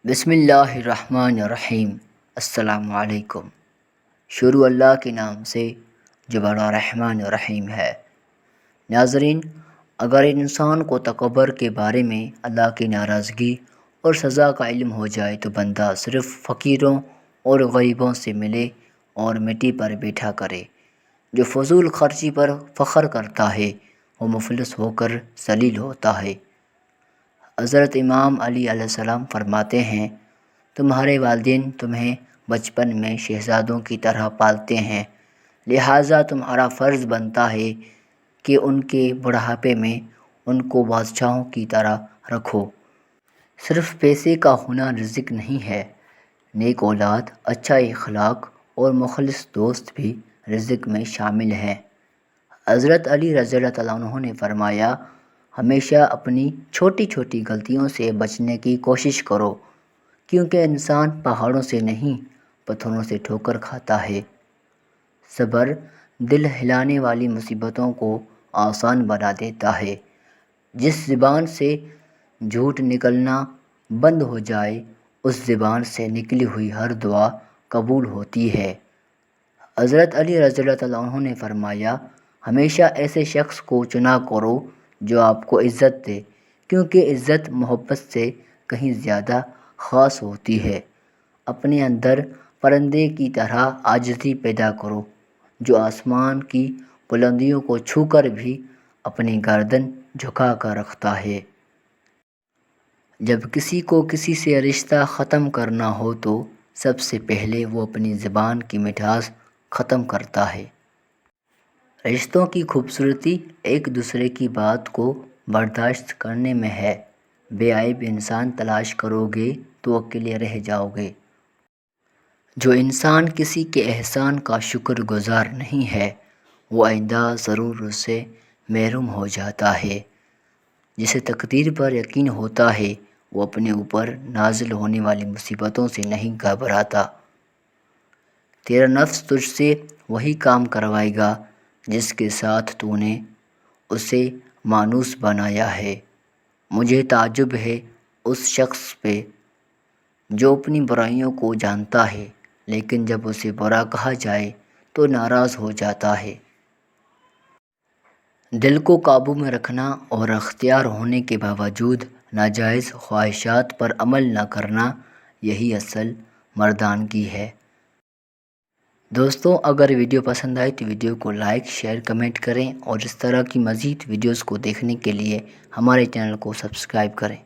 بسم اللہ الرحمن الرحیم۔ السلام علیکم۔ شروع اللہ کے نام سے جو بڑا رحمان الرحیم ہے۔ ناظرین، اگر انسان کو تکبر کے بارے میں اللہ کی ناراضگی اور سزا کا علم ہو جائے تو بندہ صرف فقیروں اور غریبوں سے ملے اور مٹی پر بیٹھا کرے۔ جو فضول خرچی پر فخر کرتا ہے وہ مفلس ہو کر ذلیل ہوتا ہے۔ حضرت امام علی علیہ السلام فرماتے ہیں، تمہارے والدین تمہیں بچپن میں شہزادوں کی طرح پالتے ہیں، لہٰذا تمہارا فرض بنتا ہے کہ ان کے بڑھاپے میں ان کو بادشاہوں کی طرح رکھو۔ صرف پیسے کا ہونا رزق نہیں ہے، نیک اولاد، اچھا اخلاق اور مخلص دوست بھی رزق میں شامل ہیں۔ حضرت علی رضی اللہ تعالیٰ عنہ نے فرمایا، ہمیشہ اپنی چھوٹی چھوٹی غلطیوں سے بچنے کی کوشش کرو، کیونکہ انسان پہاڑوں سے نہیں پتھروں سے ٹھوکر کھاتا ہے۔ صبر دل ہلانے والی مصیبتوں کو آسان بنا دیتا ہے۔ جس زبان سے جھوٹ نکلنا بند ہو جائے اس زبان سے نکلی ہوئی ہر دعا قبول ہوتی ہے۔ حضرت علی رضی اللہ تعالیٰ عنہ نے فرمایا، ہمیشہ ایسے شخص کو چنا کرو جو آپ کو عزت دے، کیونکہ عزت محبت سے کہیں زیادہ خاص ہوتی ہے۔ اپنے اندر پرندے کی طرح عاجزی پیدا کرو جو آسمان کی بلندیوں کو چھو کر بھی اپنی گردن جھکا کر رکھتا ہے۔ جب کسی کو کسی سے رشتہ ختم کرنا ہو تو سب سے پہلے وہ اپنی زبان کی مٹھاس ختم کرتا ہے۔ رشتوں کی خوبصورتی ایک دوسرے کی بات کو برداشت کرنے میں ہے۔ بے عیب انسان تلاش کرو گے تو اکیلے رہ جاؤ گے۔ جو انسان کسی کے احسان کا شکر گزار نہیں ہے وہ آئندہ ضرور اس سے محروم ہو جاتا ہے۔ جسے تقدیر پر یقین ہوتا ہے وہ اپنے اوپر نازل ہونے والی مصیبتوں سے نہیں گھبراتا۔ تیرا نفس تجھ سے وہی کام کروائے گا جس کے ساتھ تو نے اسے مانوس بنایا ہے۔ مجھے تعجب ہے اس شخص پہ جو اپنی برائیوں کو جانتا ہے لیکن جب اسے برا کہا جائے تو ناراض ہو جاتا ہے۔ دل کو قابو میں رکھنا اور اختیار ہونے کے باوجود ناجائز خواہشات پر عمل نہ کرنا، یہی اصل مردانگی ہے۔ دوستوں، اگر ویڈیو پسند آئے تو ویڈیو کو لائک، شیئر، کمنٹ کریں اور اس طرح کی مزید ویڈیوز کو دیکھنے کے لیے ہمارے چینل کو سبسکرائب کریں۔